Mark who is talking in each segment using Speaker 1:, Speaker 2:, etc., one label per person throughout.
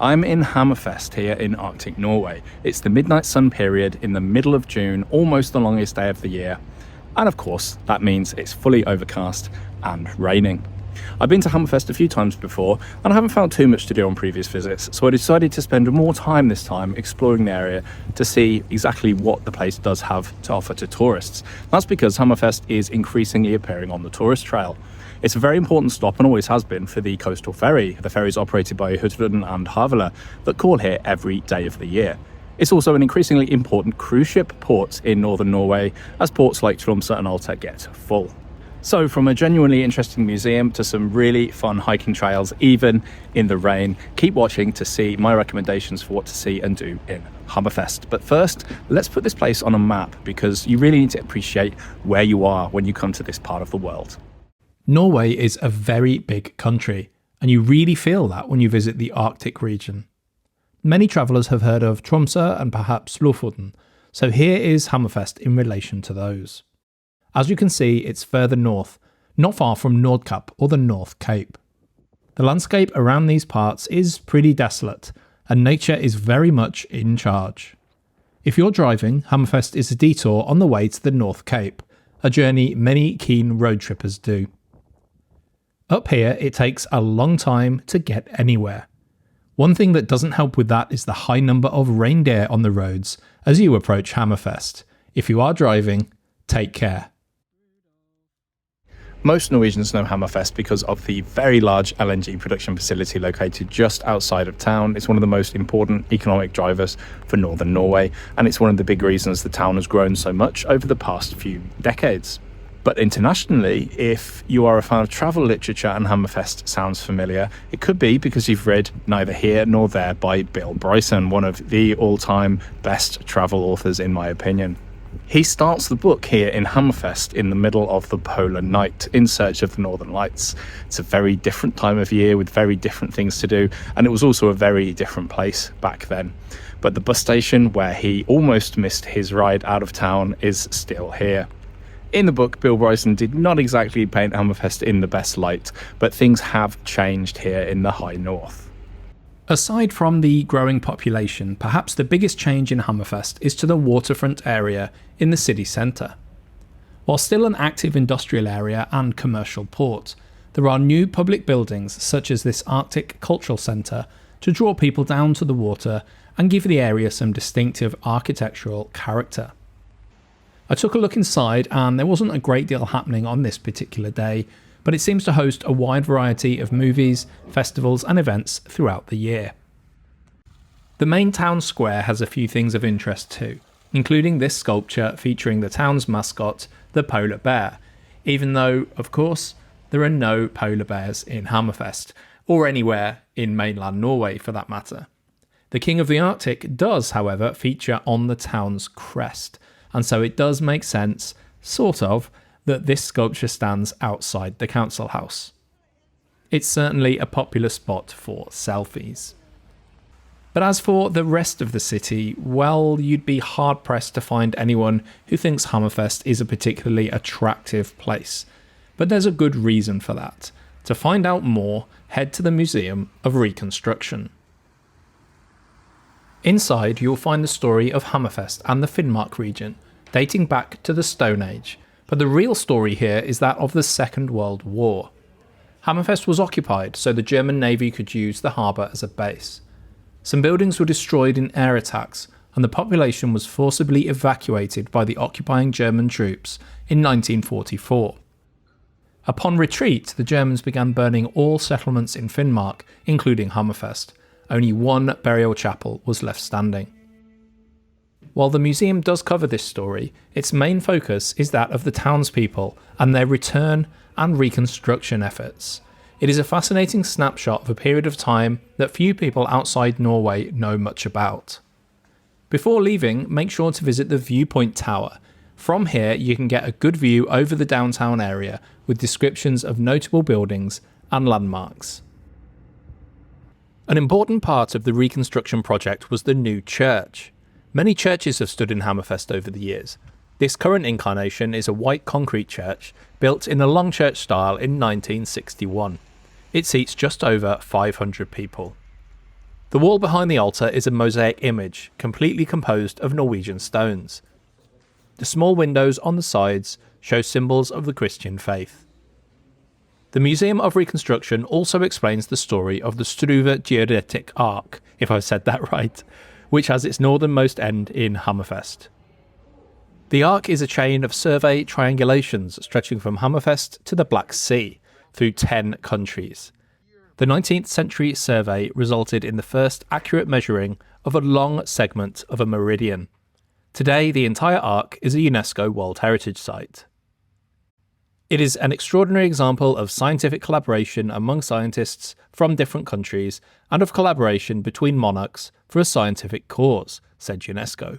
Speaker 1: I'm in Hammerfest here in Arctic Norway. It's the midnight sun period in the middle of June, almost the longest day of the year. And of course, that means it's fully overcast and raining. I've been to Hammerfest a few times before, and I haven't found too much to do on previous visits, so I decided to spend more time this time exploring the area to see exactly what the place does have to offer to tourists. That's because Hammerfest is increasingly appearing on the tourist trail. It's a very important stop and always has been for the coastal ferry, the ferries operated by Hurtigruten and Havila that call here every day of the year. It's also an increasingly important cruise ship port in northern Norway as ports like Tromsø and Alta get full. So from a genuinely interesting museum to some really fun hiking trails, even in the rain, keep watching to see my recommendations for what to see and do in Hammerfest. But first, let's put this place on a map because you really need to appreciate where you are when you come to this part of the world.
Speaker 2: Norway is a very big country, and you really feel that when you visit the Arctic region. Many travellers have heard of Tromsø and perhaps Lofoten, so here is Hammerfest in relation to those. As you can see, it's further north, not far from Nordkapp or the North Cape. The landscape around these parts is pretty desolate, and nature is very much in charge. If you're driving, Hammerfest is a detour on the way to the North Cape, a journey many keen road trippers do. Up here, it takes a long time to get anywhere. One thing that doesn't help with that is the high number of reindeer on the roads as you approach Hammerfest. If you are driving, take care.
Speaker 1: Most Norwegians know Hammerfest because of the very large LNG production facility located just outside of town. It's one of the most important economic drivers for northern Norway, and it's one of the big reasons the town has grown so much over the past few decades. But internationally, if you are a fan of travel literature and Hammerfest sounds familiar, it could be because you've read Neither Here Nor There by Bill Bryson, one of the all-time best travel authors in my opinion. He starts the book here in Hammerfest in the middle of the polar night in search of the northern lights. It's a very different time of year with very different things to do, and it was also a very different place back then. But the bus station where he almost missed his ride out of town is still here. In the book, Bill Bryson did not exactly paint Hammerfest in the best light, but things have changed here in the high north.
Speaker 2: Aside from the growing population, perhaps the biggest change in Hammerfest is to the waterfront area in the city centre. While still an active industrial area and commercial port, there are new public buildings such as this Arctic Cultural Centre to draw people down to the water and give the area some distinctive architectural character. I took a look inside and there wasn't a great deal happening on this particular day, but it seems to host a wide variety of movies, festivals and events throughout the year. The main town square has a few things of interest too, including this sculpture featuring the town's mascot, the polar bear, even though, of course, there are no polar bears in Hammerfest, or anywhere in mainland Norway for that matter. The King of the Arctic does, however, feature on the town's crest, and so it does make sense, sort of, that this sculpture stands outside the council house. It's certainly a popular spot for selfies. But as for the rest of the city, well, you'd be hard-pressed to find anyone who thinks Hammerfest is a particularly attractive place. But there's a good reason for that. To find out more, head to the Museum of Reconstruction. Inside, you'll find the story of Hammerfest and the Finnmark region, dating back to the Stone Age, but the real story here is that of the Second World War. Hammerfest was occupied so the German Navy could use the harbour as a base. Some buildings were destroyed in air attacks, and the population was forcibly evacuated by the occupying German troops in 1944. Upon retreat, the Germans began burning all settlements in Finnmark, including Hammerfest. Only one burial chapel was left standing. While the museum does cover this story, its main focus is that of the townspeople and their return and reconstruction efforts. It is a fascinating snapshot of a period of time that few people outside Norway know much about. Before leaving, make sure to visit the Viewpoint Tower. From here, you can get a good view over the downtown area with descriptions of notable buildings and landmarks. An important part of the reconstruction project was the new church. Many churches have stood in Hammerfest over the years. This current incarnation is a white concrete church built in the long church style in 1961. It seats just over 500 people. The wall behind the altar is a mosaic image, completely composed of Norwegian stones. The small windows on the sides show symbols of the Christian faith. The Museum of Reconstruction also explains the story of the Struve geodetic arc, if I've said that right, which has its northernmost end in Hammerfest. The arc is a chain of survey triangulations stretching from Hammerfest to the Black Sea, through 10 countries. The 19th century survey resulted in the first accurate measuring of a long segment of a meridian. Today, the entire arc is a UNESCO World Heritage Site. It is an extraordinary example of scientific collaboration among scientists from different countries and of collaboration between monarchs for a scientific cause, said UNESCO.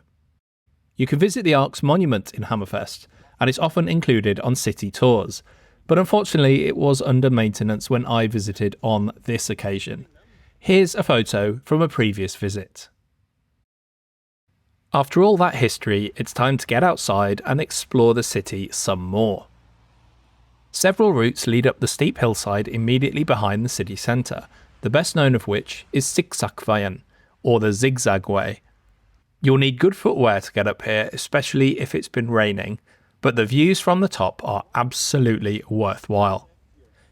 Speaker 2: You can visit the Arc's monument in Hammerfest, and it's often included on city tours, but unfortunately it was under maintenance when I visited on this occasion. Here's a photo from a previous visit. After all that history, it's time to get outside and explore the city some more. Several routes lead up the steep hillside immediately behind the city centre, the best known of which is Zigzagveien, or the Zigzag Way. You'll need good footwear to get up here, especially if it's been raining, but the views from the top are absolutely worthwhile.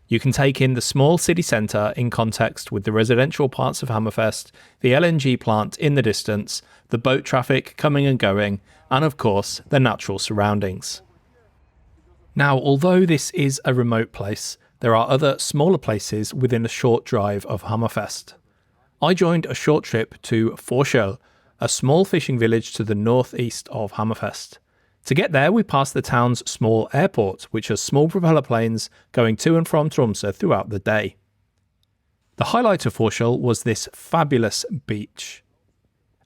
Speaker 2: You can take in the small city centre in context with the residential parts of Hammerfest, the LNG plant in the distance, the boat traffic coming and going, and of course the natural surroundings. Now, although this is a remote place, there are other smaller places within a short drive of Hammerfest. I joined a short trip to Forsøl, a small fishing village to the northeast of Hammerfest. To get there, we passed the town's small airport, which has small propeller planes going to and from Tromsø throughout the day. The highlight of Forsøl was this fabulous beach.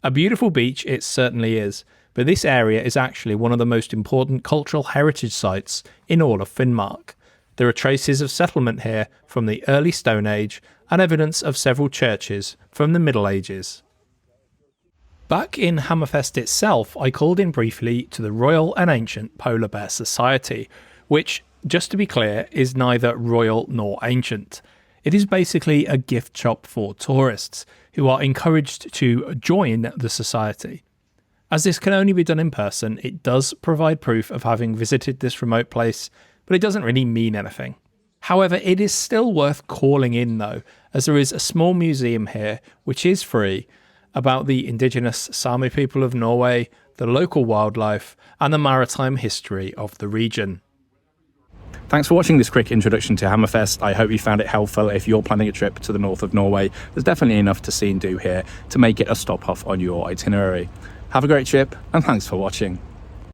Speaker 2: A beautiful beach it certainly is, but this area is actually one of the most important cultural heritage sites in all of Finnmark. There are traces of settlement here from the early Stone Age and evidence of several churches from the Middle Ages. Back in Hammerfest itself, I called in briefly to the Royal and Ancient Polar Bear Society, which, just to be clear, is neither royal nor ancient. It is basically a gift shop for tourists, who are encouraged to join the society. As this can only be done in person, it does provide proof of having visited this remote place, but it doesn't really mean anything. However, it is still worth calling in though, as there is a small museum here, which is free, about the indigenous Sami people of Norway, the local wildlife, and the maritime history of the region.
Speaker 1: Thanks for watching this quick introduction to Hammerfest. I hope you found it helpful if you're planning a trip to the north of Norway. There's definitely enough to see and do here to make it a stop off on your itinerary. Have a great trip, and thanks for watching.